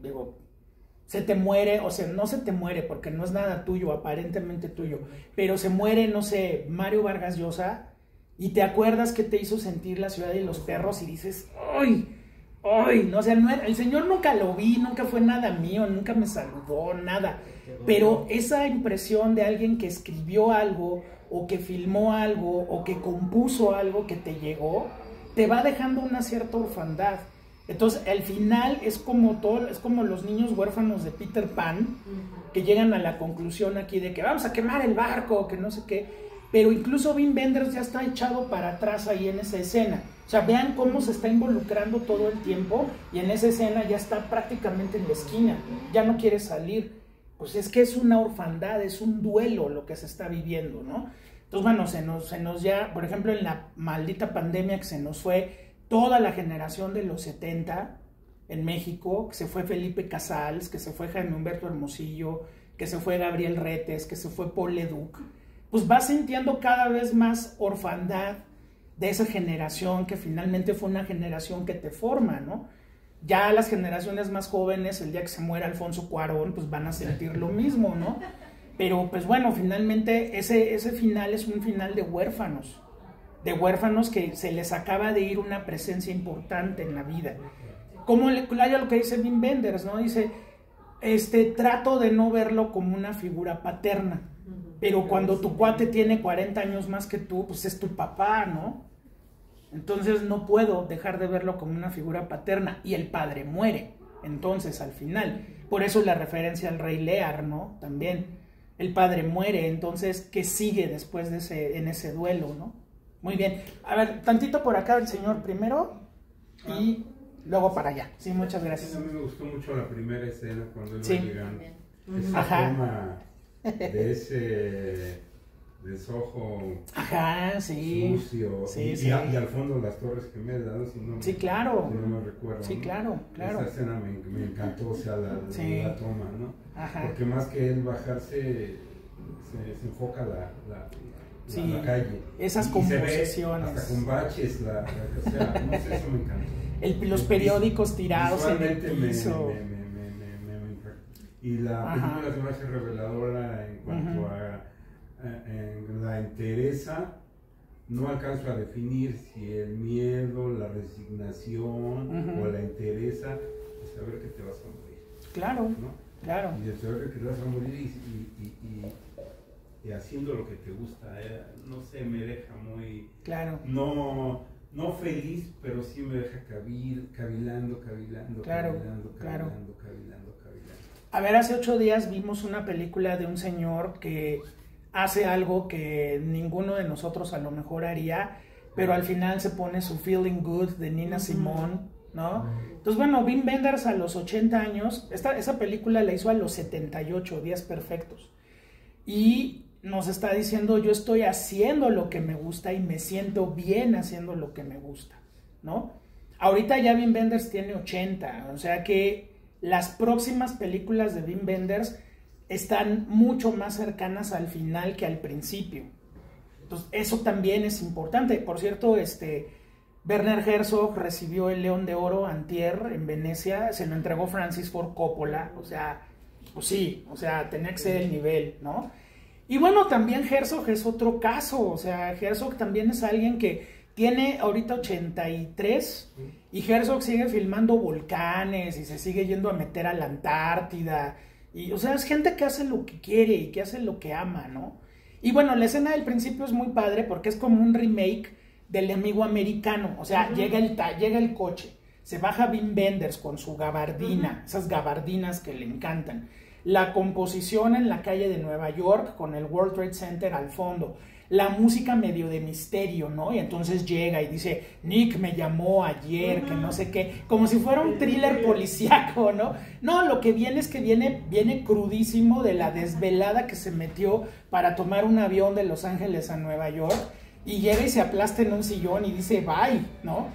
se te muere, o sea, no se te muere porque no es nada tuyo, aparentemente tuyo, pero se muere, no sé, Mario Vargas Llosa, y te acuerdas que te hizo sentir La ciudad y los perros y dices, ¡ay! No, o sea, el señor nunca lo vi, nunca fue nada mío, nunca me saludó, nada. Pero esa impresión de alguien que escribió algo, o que filmó algo, o que compuso algo que te llegó, te va dejando una cierta orfandad. Entonces, al final es como los niños huérfanos de Peter Pan, que llegan a la conclusión aquí de que vamos a quemar el barco, que no sé qué. Pero incluso Wim Wenders ya está echado para atrás ahí en esa escena. O sea, vean cómo se está involucrando todo el tiempo y en esa escena ya está prácticamente en la esquina, ya no quiere salir. Pues es que es una orfandad, es un duelo lo que se está viviendo, ¿no? Entonces, bueno, se nos ya, por ejemplo, en la maldita pandemia que se nos fue toda la generación de los 70 en México, que se fue Felipe Casals, que se fue Jaime Humberto Hermosillo, que se fue Gabriel Retes, que se fue Paul Leduc, pues vas sintiendo cada vez más orfandad de esa generación que finalmente fue una generación que te forma, ¿no? Ya las generaciones más jóvenes, el día que se muera Alfonso Cuarón, pues van a sentir lo mismo, ¿no? Pero pues bueno, finalmente ese final es un final de huérfanos que se les acaba de ir una presencia importante en la vida. Como lo que dice Wim Wenders, ¿no? Dice, trato de no verlo como una figura paterna, pero cuando tu cuate tiene 40 años más que tú, pues es tu papá, ¿no? Entonces no puedo dejar de verlo como una figura paterna, y el padre muere, entonces al final, por eso la referencia al Rey Lear, ¿no? También, el padre muere, entonces, ¿qué sigue después en ese duelo, ¿no? Muy bien, a ver, tantito por acá el señor primero, y luego para allá. Sí, muchas gracias. A mí me gustó mucho la primera escena cuando él va Sí. llegando. Esa toma de de Soho. Ajá, sí. Sucio. Sí, y al fondo las Torres Gemelas, ¿no? Si no sí, claro. Si no me recuerdo. Sí, ¿no? claro. Esa escena me encantó, o sea, la toma, ¿no? Ajá. Porque más que él bajarse, se enfoca la calle. Esas composiciones. Hasta con baches, o sea, no sé, eso me encantó. Los periódicos tirados en el piso. Y la película se me hace reveladora en cuanto a la entereza. No alcanzo a definir si el miedo, la resignación o la entereza de saber que te vas a morir. Claro, ¿no? claro. Y de saber que te vas a morir y haciendo lo que te gusta, no sé, me deja muy... Claro. No feliz, pero sí me deja cavilando. Claro. A ver, hace 8 días vimos una película de un señor que hace algo que ninguno de nosotros a lo mejor haría, pero al final se pone su Feeling Good de Nina Simone, ¿no? Entonces, bueno, Wim Wenders a los 80 años, esa película la hizo a los 78, Días Perfectos, y nos está diciendo, yo estoy haciendo lo que me gusta y me siento bien haciendo lo que me gusta, ¿no? Ahorita ya Wim Wenders tiene 80, o sea que las próximas películas de Wim Wenders están mucho más cercanas al final que al principio. Entonces, eso también es importante. Por cierto, Werner Herzog recibió el León de Oro antier en Venecia, se lo entregó Francis Ford Coppola, o sea, pues sí, o sea, tenía que ser el nivel, ¿no? Y bueno, también Herzog es otro caso, o sea, Herzog también es alguien que tiene ahorita 83 y Herzog sigue filmando volcanes y se sigue yendo a meter a la Antártida. Y, o sea, es gente que hace lo que quiere y que hace lo que ama, ¿no? Y bueno, la escena del principio es muy padre porque es como un remake del Amigo Americano. O sea, llega el coche, se baja Wim Wenders con su gabardina, esas gabardinas que le encantan. La composición en la calle de Nueva York con el World Trade Center al fondo. La música medio de misterio, ¿no? Y entonces llega y dice, Nick me llamó ayer, que no sé qué, como si fuera un thriller policíaco, ¿no? No, lo que viene es que viene crudísimo de la desvelada que se metió para tomar un avión de Los Ángeles a Nueva York, y llega y se aplasta en un sillón y dice, bye, ¿no?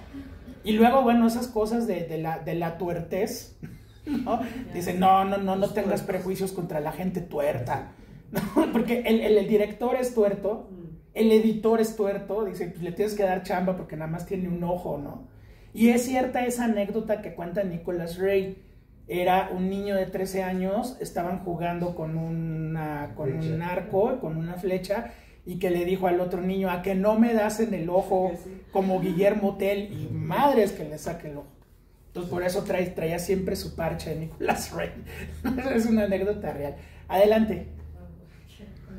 Y luego, bueno, esas cosas de la tuertez, ¿no? Dice, no tengas prejuicios contra la gente tuerta, ¿no? Porque el director es tuerto, el editor es tuerto, dice, pues le tienes que dar chamba porque nada más tiene un ojo, ¿no? Y es cierta esa anécdota que cuenta Nicholas Ray. Era un niño de 13 años, estaban jugando con un arco, con una flecha, y que le dijo al otro niño, a que no me das en el ojo como Guillermo Tell, y madres que le saque el ojo. Entonces por eso traía siempre su parche Nicholas Ray. Es una anécdota real. Adelante.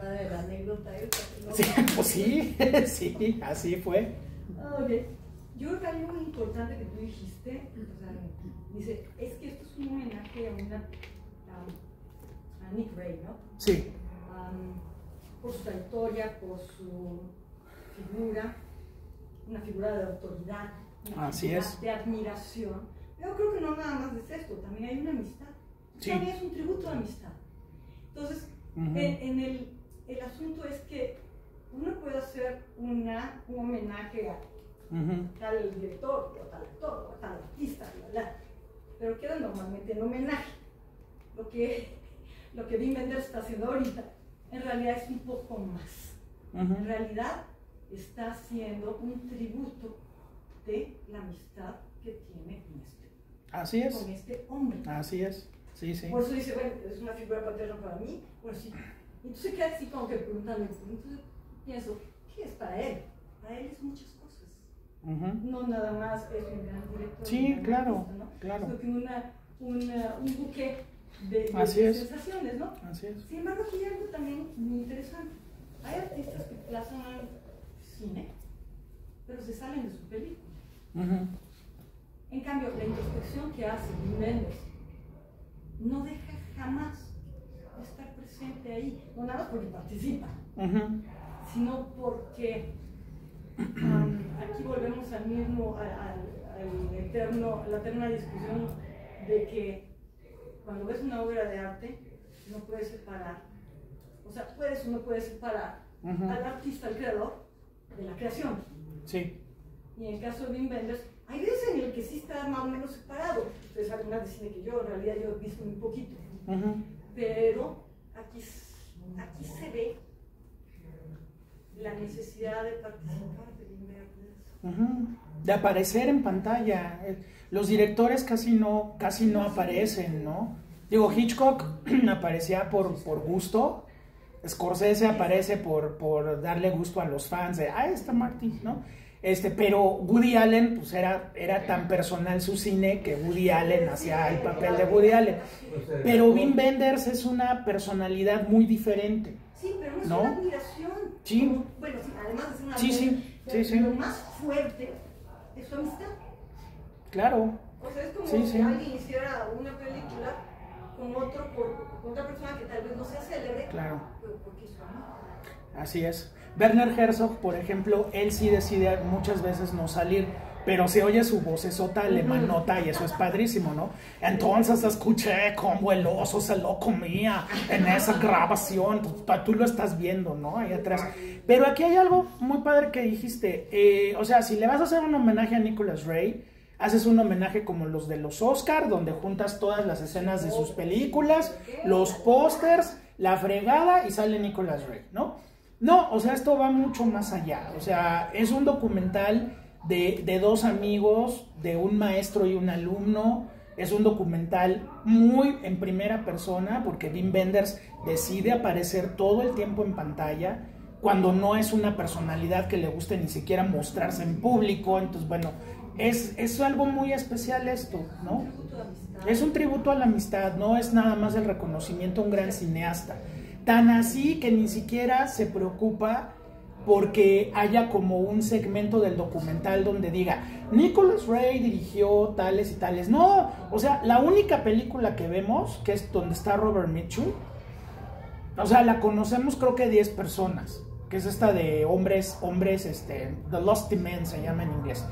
De la anécdota esta, ¿no? Sí, pues sí, así fue. Okay. Yo creo que hay algo importante que tú dijiste, o sea, dice, es que esto es un homenaje a Nick Ray, ¿no? Sí. Por su trayectoria, por su figura, una figura de autoridad, una figura de admiración. Yo creo que no nada más es esto, también hay una amistad. Sí. También es un tributo a amistad. Entonces, el asunto es que uno puede hacer un homenaje a tal director, o tal actor, o tal artista, pero queda normalmente en homenaje. Lo que Wim Wenders está haciendo ahorita, en realidad es un poco más. En realidad está haciendo un tributo de la amistad que tiene con este hombre. Así es. Sí. Por eso dice, bueno, es una figura paterna para mí. Bueno, sí. Entonces queda así como que preguntando. Entonces pienso, ¿qué es para él? Para él es muchas cosas. No nada más es un gran director. Sí, claro, artista, ¿no? claro. Sino que un buque de sensaciones, ¿no? Así es. Sin embargo, aquí hay algo también muy interesante. Hay artistas que plazan cine, pero se salen de su película. En cambio, la introspección que hace Wim Wenders no deja jamás de estar presente ahí, no nada más porque participa, sino porque aquí volvemos al mismo, a la eterna discusión de que cuando ves una obra de arte no puedes separar, o sea, puedes o no puedes separar al artista, al creador de la creación. Sí. Y en el caso de Wim Wenders, hay veces en el que sí está más o menos separado. Ustedes saben más de cine que yo, en realidad yo he visto muy poquito. Pero aquí se ve la necesidad de participar de Wim Wenders. De aparecer en pantalla. Los directores casi no aparecen, ¿no? Digo, Hitchcock aparecía por gusto. Scorsese aparece por darle gusto a los fans de, está Marty, ¿no? Pero Woody Allen, pues era tan personal su cine que Woody Allen hacía el papel de Woody Allen. Pero Wim Wenders es una personalidad muy diferente. Sí, pero no es una admiración. Sí. Como, bueno, sí, además de ser una admiración, sí. Lo más fuerte es su amistad. Claro. O sea, es como si alguien hiciera una película con otra persona que tal vez no sea célebre, claro, pero porque es su amigo. Así es. Werner Herzog, por ejemplo, él sí decide muchas veces no salir, pero se oye su vocesota alemanota y eso es padrísimo, ¿no? Entonces escuché cómo el oso se lo comía en esa grabación, tú lo estás viendo, ¿no? Ahí atrás. Pero aquí hay algo muy padre que dijiste, o sea, si le vas a hacer un homenaje a Nicholas Ray, haces un homenaje como los de los Oscar, donde juntas todas las escenas de sus películas, los pósters, la fregada y sale Nicholas Ray, ¿no? No, o sea, esto va mucho más allá. O sea, es un documental de dos amigos, de un maestro y un alumno. Es un documental muy en primera persona porque Wim Wenders decide aparecer todo el tiempo en pantalla cuando no es una personalidad que le guste ni siquiera mostrarse en público. Entonces, bueno, es algo muy especial esto, ¿no? Es un tributo a la amistad, no es nada más el reconocimiento a un gran cineasta. Tan así que ni siquiera se preocupa porque haya como un segmento del documental donde diga Nicholas Ray dirigió tales y tales. No, o sea, la única película que vemos, que es donde está Robert Mitchum, o sea, la conocemos creo que 10 personas, que es esta de hombres, The Lusty Men se llama en inglés.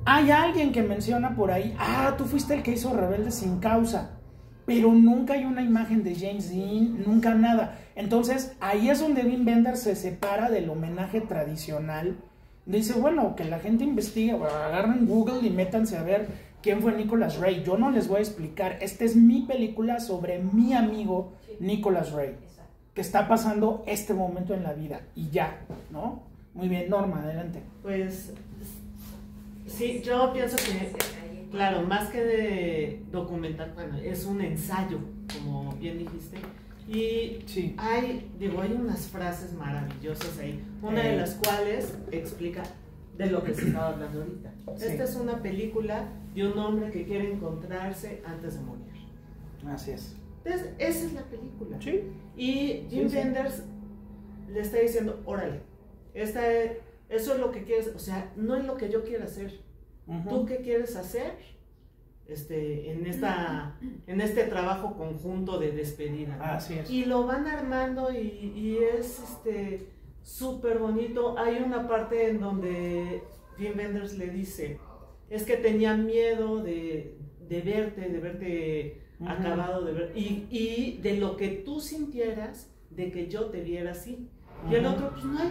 Hay alguien que menciona por ahí, tú fuiste el que hizo Rebelde sin Causa, pero nunca hay una imagen de James Dean, nunca nada. Entonces, ahí es donde Wim Wenders se separa del homenaje tradicional. Dice, bueno, que la gente investigue, agarren Google y métanse a ver quién fue Nicholas Ray. Yo no les voy a explicar, esta es mi película sobre mi amigo Nicholas Ray, que está pasando este momento en la vida, y ya, ¿no? Muy bien, Norma, adelante. Pues, sí, yo pienso que, claro, más que de documental, bueno, es un ensayo, como bien dijiste, y hay unas frases maravillosas ahí, una de las cuales explica de lo que se estaba hablando ahorita. Esta es una película de un hombre que quiere encontrarse antes de morir. Así es. Entonces, esa es la película. Sí. Y Wim Wenders le está diciendo, órale, eso es lo que quieres, o sea, no es lo que yo quiero hacer. ¿Tú qué quieres hacer en este trabajo conjunto de despedida, ¿no? Así es. Y lo van armando y es súper bonito. Hay una parte en donde Wim Wenders le dice, es que tenía miedo de verte acabado de ver, y de lo que tú sintieras de que yo te viera así. Y el otro, pues no hay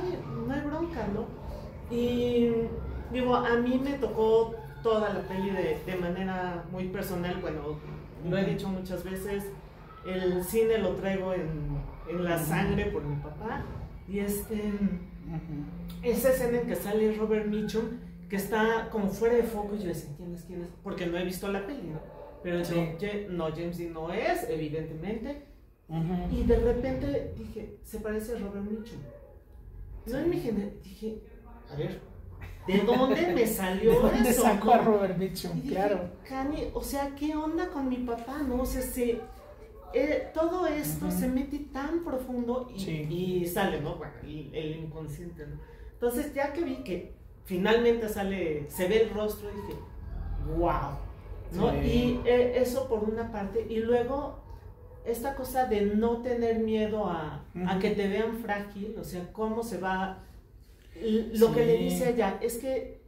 bronca, ¿no? Y digo, a mí me tocó toda la peli de manera muy personal. Bueno, lo he dicho muchas veces, el cine lo traigo en la sangre por mi papá. Y esa escena en que sale Robert Mitchum, que está como fuera de foco, y yo decía, ¿quién es? Porque no he visto la peli, ¿no? Pero no, James Dean no es, evidentemente. Y de repente dije, se parece a Robert Mitchum. No imaginé, dije, a ver, ¿de dónde me salió eso? ¿De dónde sacó a Robert Mitchum? Y dije, claro. Cani, o sea, ¿qué onda con mi papá? No, o sea, todo esto se mete tan profundo y sale, ¿no? Bueno, el inconsciente, ¿no? Entonces, ya que vi que finalmente se ve el rostro, dije, wow, ¿no? Y eso por una parte, y luego esta cosa de no tener miedo a que te vean frágil, o sea, cómo se va. Lo que le dice a ella es que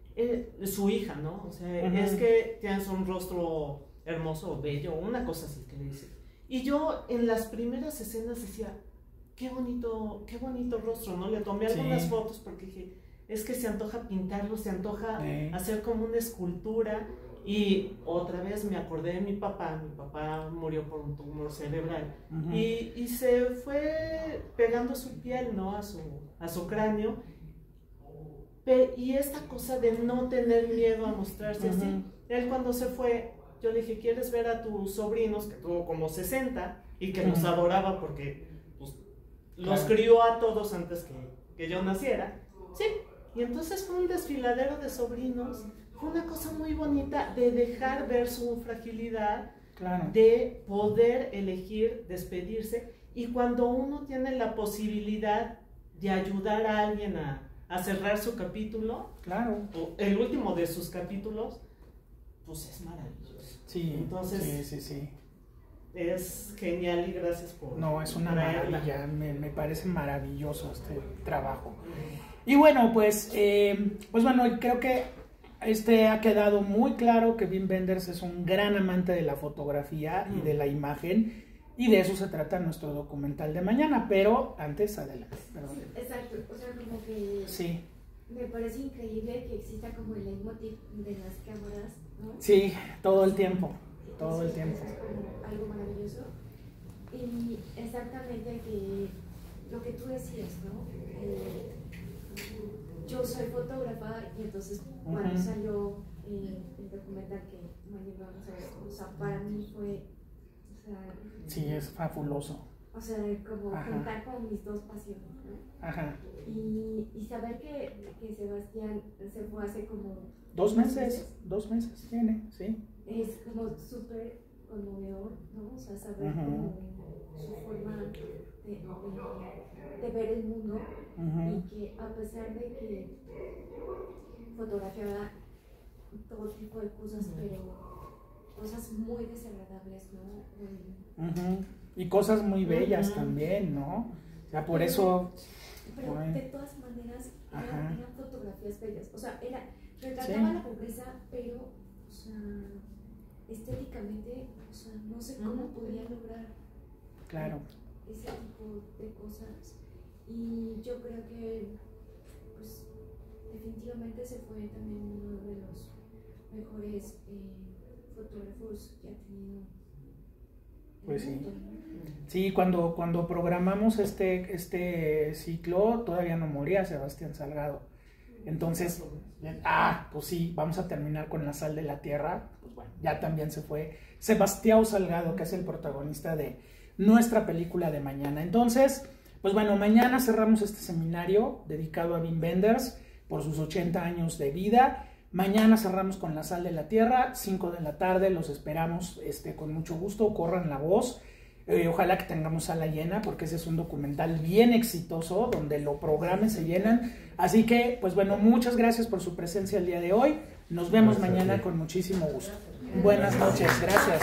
su hija, ¿no? O sea, es que tienes un rostro hermoso o bello, una cosa así que le dice. Y yo en las primeras escenas decía, qué bonito rostro, ¿no? Le tomé algunas fotos porque dije, es que se antoja pintarlo, se antoja hacer como una escultura. Y otra vez me acordé de mi papá murió por un tumor cerebral, y se fue pegando su piel, ¿no? a su cráneo, y esta cosa de no tener miedo a mostrarse así. Él cuando se fue, yo le dije, ¿quieres ver a tus sobrinos, que tuvo como 60 y que los adoraba porque pues, los crió a todos antes que yo naciera? Sí, y entonces fue un desfiladero de sobrinos. Fue una cosa muy bonita de dejar ver su fragilidad, de poder elegir despedirse, y cuando uno tiene la posibilidad de ayudar a alguien a cerrar su capítulo, o el último de sus capítulos, pues es maravilloso. Sí, entonces, sí. Es genial y gracias por... No, es una maravilla, me parece maravilloso este trabajo. Y bueno, pues bueno, creo que ha quedado muy claro que Wim Wenders es un gran amante de la fotografía y de la imagen, y de eso se trata nuestro documental de mañana, pero antes, adelante. Sí, exacto, o sea, como que me parece increíble que exista como el leitmotiv de las cámaras, ¿no? Sí, todo el tiempo, todo el tiempo. Es como algo maravilloso, y exactamente que lo que tú decías, ¿no? Yo soy fotógrafa, y entonces cuando salió el documental que mañana vamos a ver, o sea, para mí fue, o sea... Sí, es fabuloso. O sea, como juntar con mis dos pasiones, ¿no? Y saber que Sebastián se fue hace como... 2 meses tiene, sí. Es como súper conmovedor, ¿no? O sea, saber como su forma de ver el mundo, y que a pesar de que fotografiaba todo tipo de cosas, pero cosas muy desagradables, ¿no? Y cosas muy bellas también, ¿no? O sea, por eso... Pero de todas maneras eran fotografías bellas, o sea, retrataba la pobreza, pero, o sea, estéticamente, o sea, no sé cómo podía lograr ese tipo de cosas. Y yo creo que, pues, definitivamente se fue también uno de los mejores fotógrafos que ha tenido. Pues sí. Sí, cuando programamos este ciclo, todavía no moría Sebastián Salgado. Entonces, pues sí, vamos a terminar con La Sal de la Tierra. Pues bueno, ya también se fue Sebastián Salgado, que es el protagonista de nuestra película de mañana. Entonces, pues bueno, mañana cerramos este seminario dedicado a Wim Wenders por sus 80 años de vida. Mañana cerramos con La Sal de la Tierra, 5 de la tarde, los esperamos con mucho gusto, corran la voz. Ojalá que tengamos sala llena, porque ese es un documental bien exitoso, donde lo programen, se llenan. Así que, pues bueno, muchas gracias por su presencia el día de hoy. Nos vemos mañana con muchísimo gusto. Buenas noches, gracias.